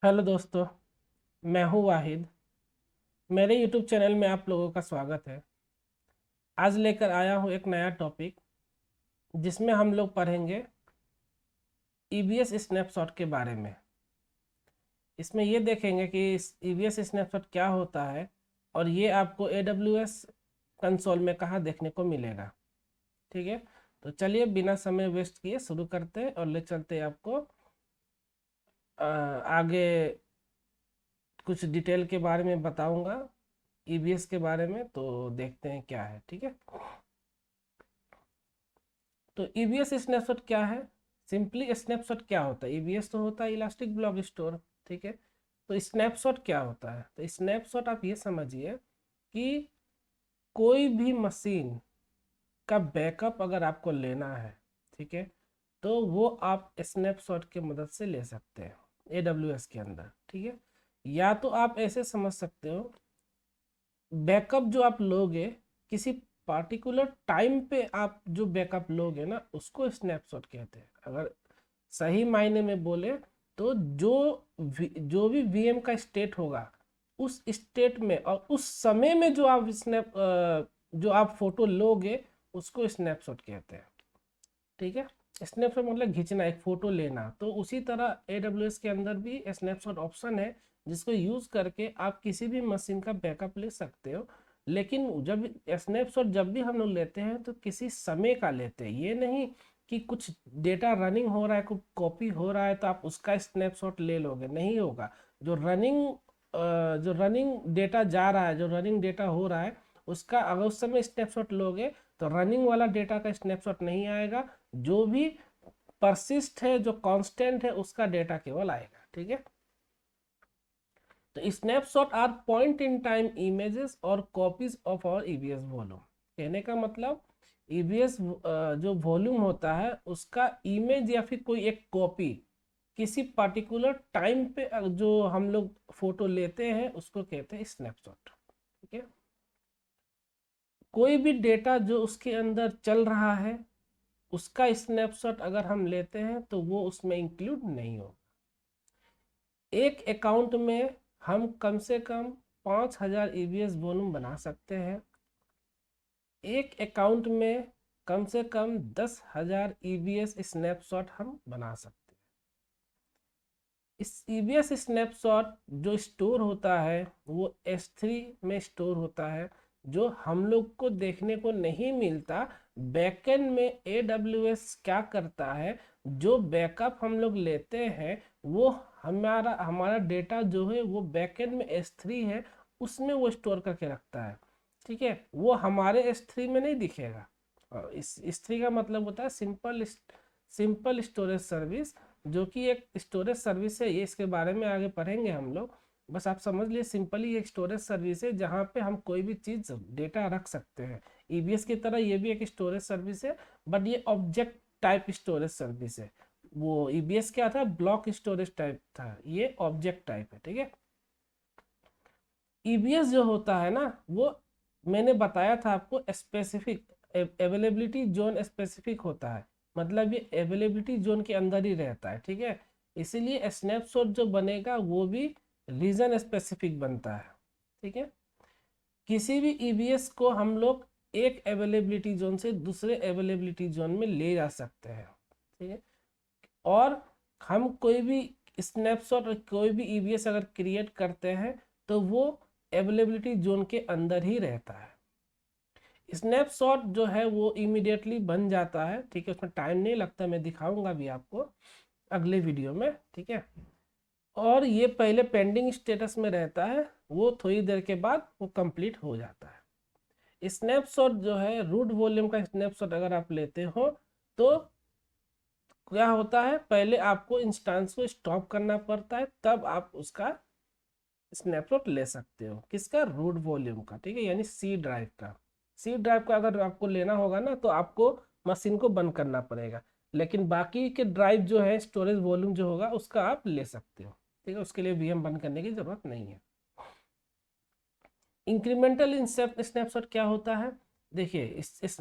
Hello दोस्तों, मैं हूं वाहिद। मेरे यूट्यूब चैनल में आप लोगों का स्वागत है। आज लेकर आया हूं एक नया टॉपिक जिसमें हम लोग पढ़ेंगे ईबीएस स्नैपशॉट के बारे में। इसमें ये देखेंगे कि ईबीएस स्नैपशॉट क्या होता है और ये आपको एडब्ल्यूएस कंसोल में कहाँ देखने को मिलेगा। ठीक है, तो चलिए बिना समय वेस्ट किए शुरू करते हैं और ले चलते हैं आपको आगे। कुछ डिटेल के बारे में बताऊंगा ईबीएस के बारे में, तो देखते हैं क्या है। ठीक है, तो ईबीएस स्नैपशॉट क्या है? सिंपली स्नैपशॉट क्या होता है? ईबीएस तो होता है इलास्टिक ब्लॉक स्टोर। ठीक है, तो स्नैपशॉट क्या होता है? तो स्नैपशॉट आप ये समझिए कि कोई भी मशीन का बैकअप अगर आपको लेना है, ठीक है, तो वो आप स्नैपशॉट की मदद से ले सकते हैं एडब्ल्यूएस के अंदर। ठीक है, या तो आप ऐसे समझ सकते हो, बैकअप जो आप लोगे किसी पार्टिकुलर टाइम पे, आप जो बैकअप लोगे ना उसको स्नैपशॉट कहते हैं। अगर सही मायने में बोले तो जो भी वीएम का स्टेट होगा उस स्टेट में और उस समय में जो आप फोटो लोगे उसको स्नैपशॉट कहते हैं। ठीक है, स्नैपशॉट मतलब खींचना, एक फोटो लेना। तो उसी तरह एडब्ल्यूएस के अंदर भी स्नैपशॉट ऑप्शन है जिसको यूज करके आप किसी भी मशीन का बैकअप ले सकते हो। लेकिन जब स्नैपशॉट जब भी हम लोग लेते हैं तो किसी समय का लेते हैं, ये नहीं कि कुछ डेटा रनिंग हो रहा है, कुछ कॉपी हो रहा है तो आप उसका स्नैपशॉट ले लोगे, नहीं होगा। जो रनिंग जो रनिंग डेटा जा रहा है, जो रनिंग डेटा हो रहा है उसका अगर उस समय स्नैपशॉट लोगे तो रनिंग वाला डेटा का स्नैपशॉट नहीं आएगा। जो भी परसिस्ट है, जो कांस्टेंट है, उसका डेटा केवल आएगा। ठीक है, तो snapshot are point in time images और copies of our EBS volume. कहने का मतलब ईबीएस जो वॉल्यूम होता है उसका इमेज या फिर कोई एक कॉपी किसी पर्टिकुलर टाइम पे जो हम लोग फोटो लेते हैं उसको कहते हैं स्नैपशॉट। ठीक है, कोई भी डेटा जो उसके अंदर चल रहा है उसका स्नैपशॉट अगर हम लेते हैं तो वो उसमें इंक्लूड नहीं होगा। एक अकाउंट में हम कम से कम 5000 ईबीएस वॉल्यूम बना सकते हैं। एक अकाउंट में कम से कम 10,000 ईबीएस स्नैपशॉट हम बना सकते हैं। इस ईबीएस स्नैपशॉट जो स्टोर होता है वो S3 में स्टोर होता है, जो हम लोग को देखने को नहीं मिलता। बैकएंड में AWS क्या करता है, जो बैकअप हम लोग लेते हैं वो हमारा हमारा डेटा जो है वो बैकएंड में S3 है, उसमें वो स्टोर करके रखता है। ठीक है, वो हमारे S3 में नहीं दिखेगा। और इस S3 का मतलब होता है सिंपल स्टोरेज सर्विस, जो कि एक स्टोरेज सर्विस है। ये इसके बारे में आगे पढ़ेंगे हम लोग। बस आप समझ लिए, सिंपली एक स्टोरेज सर्विस है जहाँ पे हम कोई भी चीज़ डेटा रख सकते हैं। ईबीएस की तरह ये भी एक स्टोरेज सर्विस है, बट ये ऑब्जेक्ट टाइप स्टोरेज सर्विस है। वो ईबीएस क्या था, ब्लॉक स्टोरेज टाइप था, ये ऑब्जेक्ट टाइप है। ठीक है, ईबीएस जो होता है ना वो मैंने बताया था आपको स्पेसिफिक अवेलेबिलिटी जोन स्पेसिफिक होता है, मतलब ये अवेलेबिलिटी जोन के अंदर ही रहता है। ठीक है, इसीलिए स्नैपशॉट जो बनेगा वो भी रीजन स्पेसिफिक बनता है। ठीक है, किसी भी ईबीएस को हम लोग एक अवेलेबिलिटी जोन से दूसरे अवेलेबिलिटी जोन में ले जा सकते हैं। ठीक है, और हम कोई भी स्नैपशॉट और कोई भी ईबीएस अगर क्रिएट करते हैं तो वो अवेलेबिलिटी जोन के अंदर ही रहता है। स्नैपशॉट जो है वो इमीडिएटली बन जाता है। ठीक है, उसमें टाइम नहीं लगता, मैं दिखाऊंगा भी आपको अगले वीडियो में। ठीक है, और ये पहले पेंडिंग स्टेटस में रहता है, वो थोड़ी देर के बाद वो कंप्लीट हो जाता है। स्नैपशॉट जो है रूट वॉल्यूम का स्नैपशॉट अगर आप लेते हो तो क्या होता है, पहले आपको इंस्टेंस को स्टॉप करना पड़ता है, तब आप उसका स्नैपशॉट ले सकते हो। किसका? रूट वॉल्यूम का। ठीक है, यानी सी ड्राइव का। सी ड्राइव का अगर आपको लेना होगा ना तो आपको मशीन को बंद करना पड़ेगा, लेकिन बाकी के ड्राइव जो है स्टोरेज वॉल्यूम जो होगा उसका आप ले सकते हो। ठीक है, उसके लिए वीएम बंद करने की जरूरत नहीं है। इंक्रीमेंटल स्नैपशॉट क्या होता है? देखिए, इस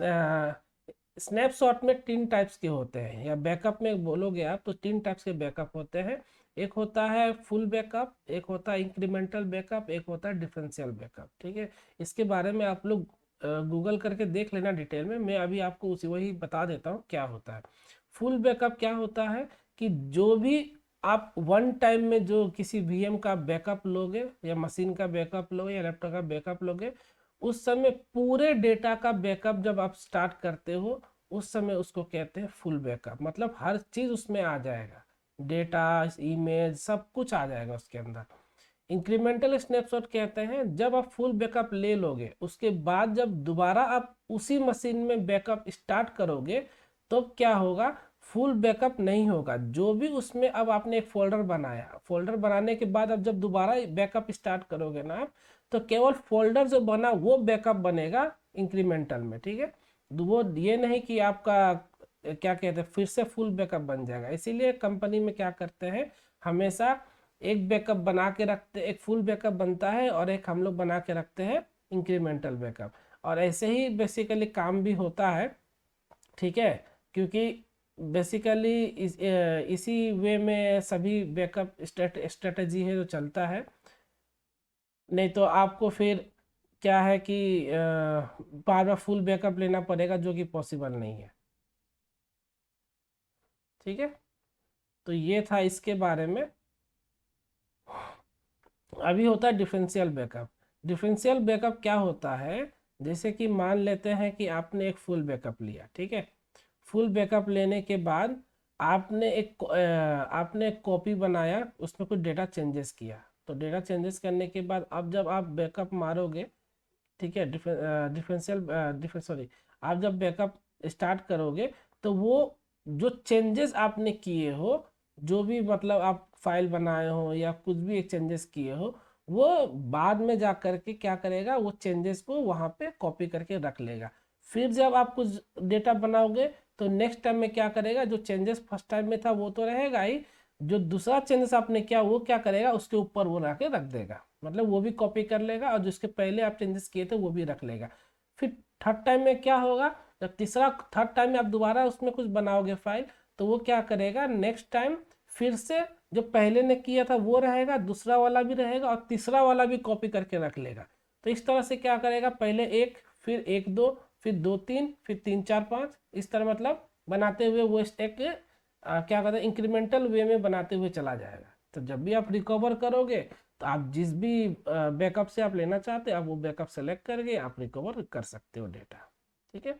स्नैपशॉट में तीन टाइप्स के होते हैं, या बैकअप में बोलोगे आप तो तीन टाइप्स के बैकअप होते हैं। एक होता है फुल बैकअप, एक होता है इंक्रीमेंटल बैकअप, एक होता है डिफरेंशियल बैकअप। ठीक है, इसके बारे में आप लोग गूगल करके देख लेना डिटेल में, मैं अभी आपको उसी वही बता देता हूँ क्या होता है। फुल बैकअप क्या होता है कि जो भी आप वन टाइम में जो किसी वीएम का बैकअप लोगे या मशीन का बैकअप लोगे या लैपटॉप का बैकअप लोगे, उस समय पूरे डेटा का बैकअप जब आप स्टार्ट करते हो उस समय उसको कहते हैं फुल बैकअप। मतलब हर चीज उसमें आ जाएगा, डेटा, इमेज, सब कुछ आ जाएगा उसके अंदर। इंक्रीमेंटल स्नैपशॉट कहते हैं जब आप फुल बैकअप ले लोगे उसके बाद जब दोबारा आप उसी मशीन में बैकअप स्टार्ट करोगे तो क्या होगा, फुल बैकअप नहीं होगा। जो भी उसमें अब आपने एक फोल्डर बनाया, फोल्डर बनाने के बाद अब जब दोबारा बैकअप स्टार्ट करोगे ना आप, तो केवल फोल्डर जो बना वो बैकअप बनेगा इंक्रीमेंटल में। ठीक है, वो ये नहीं कि आपका क्या कहते हैं फिर से फुल बैकअप बन जाएगा। इसीलिए कंपनी में क्या करते हैं, हमेशा एक बैकअप बना के रखते, एक फुल बैकअप बनता है और एक हम लोग बना के रखते हैं इंक्रीमेंटल बैकअप। और ऐसे ही बेसिकली काम भी होता है। ठीक है, क्योंकि बेसिकली इसी वे में सभी बैकअप स्ट्रेटजी है जो चलता है। नहीं तो आपको फिर क्या है कि बार बार फुल बैकअप लेना पड़ेगा जो कि पॉसिबल नहीं है। ठीक है, तो ये था इसके बारे में। अभी होता है डिफरेंशियल बैकअप। डिफरेंशियल बैकअप क्या होता है, जैसे कि मान लेते हैं कि आपने एक फुल बैकअप लिया। ठीक है, फुल बैकअप लेने के बाद आपने एक कॉपी बनाया, उसमें कुछ डेटा चेंजेस किया। तो डेटा चेंजेस करने के बाद अब जब आप बैकअप मारोगे, ठीक है, डिफरेंशियल सॉरी, आप जब बैकअप स्टार्ट करोगे तो वो जो चेंजेस आपने किए हो, जो भी मतलब आप फाइल बनाए हो या कुछ भी एक चेंजेस किए हो, वो बाद में जा करके क्या करेगा, वो चेंजेस को वहाँ पे कॉपी करके रख लेगा। फिर जब आप कुछ डेटा बनाओगे तो नेक्स्ट टाइम में क्या करेगा, जो चेंजेस फर्स्ट टाइम में था वो तो रहेगा ही, जो दूसरा चेंजेस आपने किया वो क्या करेगा, उसके ऊपर वो रख के रख देगा। मतलब वो भी कॉपी कर लेगा और जिसके पहले आप चेंजेस किए थे वो भी रख लेगा। फिर थर्ड टाइम में क्या होगा, जब थर्ड टाइम में आप दोबारा उसमें कुछ बनाओगे फाइल, तो वो क्या करेगा, नेक्स्ट टाइम फिर से जो पहले ने किया था वो रहेगा, दूसरा वाला भी रहेगा और तीसरा वाला भी कॉपी करके रख लेगा। तो इस तरह से क्या करेगा, पहले एक, फिर एक दो, फिर दो तीन, फिर तीन चार पाँच, इस तरह मतलब बनाते हुए वो एक क्या कहते हैं इंक्रीमेंटल वे में बनाते हुए चला जाएगा। तो जब भी आप रिकवर करोगे तो आप जिस भी बैकअप से आप लेना चाहते हैं आप वो बैकअप सेलेक्ट करके आप रिकवर कर सकते हो डेटा। ठीक है,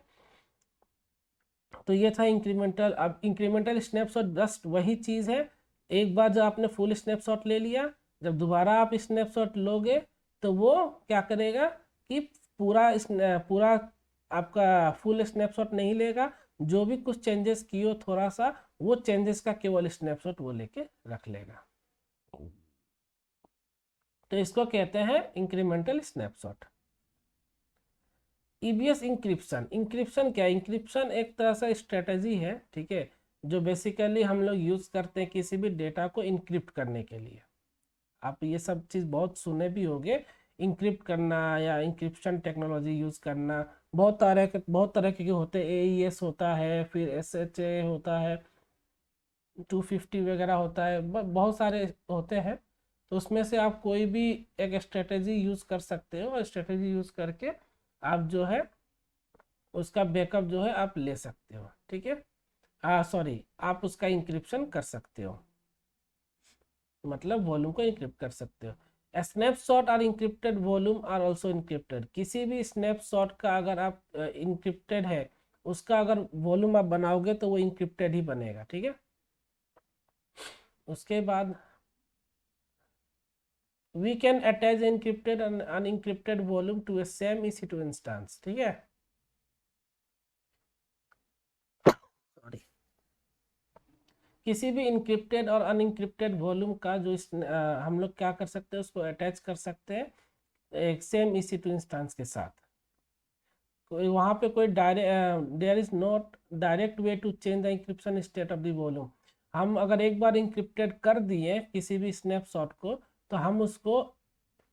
तो ये था इंक्रीमेंटल। अब इंक्रीमेंटल स्नैपशॉट जस्ट वही चीज़ है, एक बार जब आपने फुल स्नैपशॉट ले लिया, जब दोबारा आप स्नैपशॉट लोगे तो वो क्या करेगा कि पूरा आपका फुल स्नैपशॉट नहीं लेगा, जो भी कुछ चेंजेस किए थोड़ा सा वो चेंजेस का केवल स्नैपशॉट वो लेके रख लेगा। तो इसको कहते हैं incremental snapshot. EBS encryption, encryption क्या है, इंक्रिप्शन एक तरह से स्ट्रेटजी है। ठीक है, जो बेसिकली हम लोग यूज करते हैं किसी भी डेटा को इंक्रिप्ट करने के लिए। आप ये सब चीज़ बहुत सुने भी होंगे, इंक्रिप्ट करना या इंक्रिप्शन टेक्नोलॉजी यूज करना। बहुत तरह के होते हैं, एईएस होता है, फिर एसएचए होता है, 250 वगैरह होता है, बहुत सारे होते हैं। तो उसमें से आप कोई भी एक स्ट्रेटेजी यूज कर सकते हो और स्ट्रेटेजी यूज करके आप जो है उसका बैकअप जो है आप ले सकते हो। ठीक है, सॉरी, आप उसका इंक्रिप्शन कर सकते हो, मतलब वॉल्यूम को इंक्रिप्ट कर सकते हो। स्नैपशॉट और encrypted volume are also encrypted. किसी भी स्नैपशॉट का अगर आप इंक्रिप्टेड है, उसका अगर वॉल्यूम आप बनाओगे तो वो इंक्रिप्टेड ही बनेगा। ठीक है, उसके बाद we can attach encrypted and unencrypted volume to a same EC2 instance। ठीक है, सॉरी, किसी भी इंक्रिप्टेड और अनइंक्रिप्टेड वॉल्यूम का जो हम लोग क्या कर सकते हैं, उसको अटैच कर सकते हैं एक सेम EC2 इंस्टेंस के साथ। कोई वहाँ पे कोई there is not direct way to change the encryption state of the volume. हम अगर एक बार इंक्रिप्टेड कर दिए किसी भी स्नैपशॉट को, तो हम उसको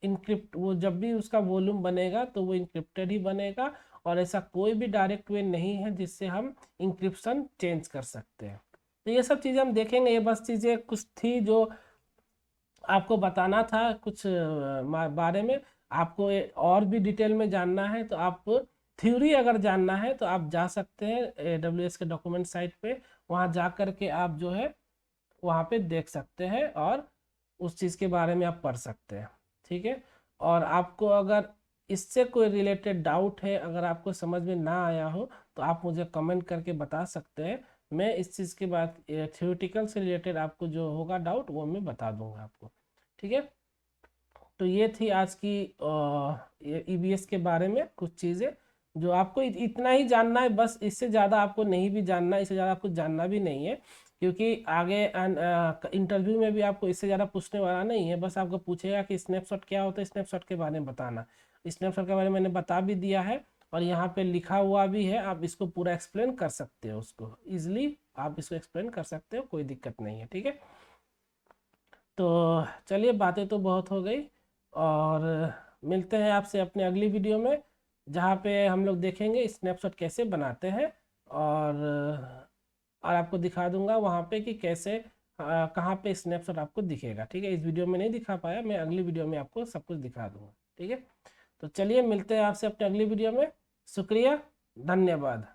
इंक्रिप्ट, वो जब भी उसका वॉल्यूम बनेगा तो वो इंक्रिप्टेड ही बनेगा, और ऐसा कोई भी डायरेक्ट वे नहीं है जिससे हम इंक्रिप्शन चेंज कर सकते हैं। तो ये सब चीज़ें हम देखेंगे, ये बस चीज़ें कुछ थी जो आपको बताना था कुछ बारे में। आपको और भी डिटेल में जानना है तो आप थ्योरी अगर जानना है तो आप जा सकते हैं AWS के डॉक्यूमेंट साइट पे, वहाँ जा कर के आप जो है वहाँ पे देख सकते हैं और उस चीज़ के बारे में आप पढ़ सकते हैं। ठीक है, और आपको अगर इससे कोई रिलेटेड डाउट है, अगर आपको समझ में ना आया हो तो आप मुझे कमेंट करके बता सकते हैं। मैं इस चीज़ के बाद थ्योरेटिकल से रिलेटेड आपको जो होगा डाउट वो मैं बता दूंगा आपको। ठीक है, तो ये थी आज की EBS के बारे में कुछ चीज़ें जो आपको इतना ही जानना है बस, इससे ज़्यादा आपको नहीं भी जानना, इससे ज़्यादा आपको जानना भी नहीं है, क्योंकि आगे इंटरव्यू में भी आपको इससे ज़्यादा पूछने वाला नहीं है। बस आपको पूछेगा कि स्नैपशॉट क्या होता है, स्नैपशॉट के बारे में बताना। स्नैपशॉट के बारे में मैंने बता भी दिया है और यहाँ पे लिखा हुआ भी है, आप इसको पूरा एक्सप्लेन कर सकते हो, उसको ईजिली आप इसको एक्सप्लेन कर सकते हो, कोई दिक्कत नहीं है। ठीक है, तो चलिए बातें तो बहुत हो गई और मिलते हैं आपसे अपने अगली वीडियो में, जहाँ पे हम लोग देखेंगे स्नैपशॉट कैसे बनाते हैं और आपको दिखा दूंगा वहाँ पे कि कैसे कहाँ पे स्नैपशॉट आपको दिखेगा। ठीक है, इस वीडियो में नहीं दिखा पाया, मैं अगली वीडियो में आपको सब कुछ दिखा दूंगा। ठीक है, तो चलिए मिलते हैं आपसे अपने अगली वीडियो में। शुक्रिया, धन्यवाद।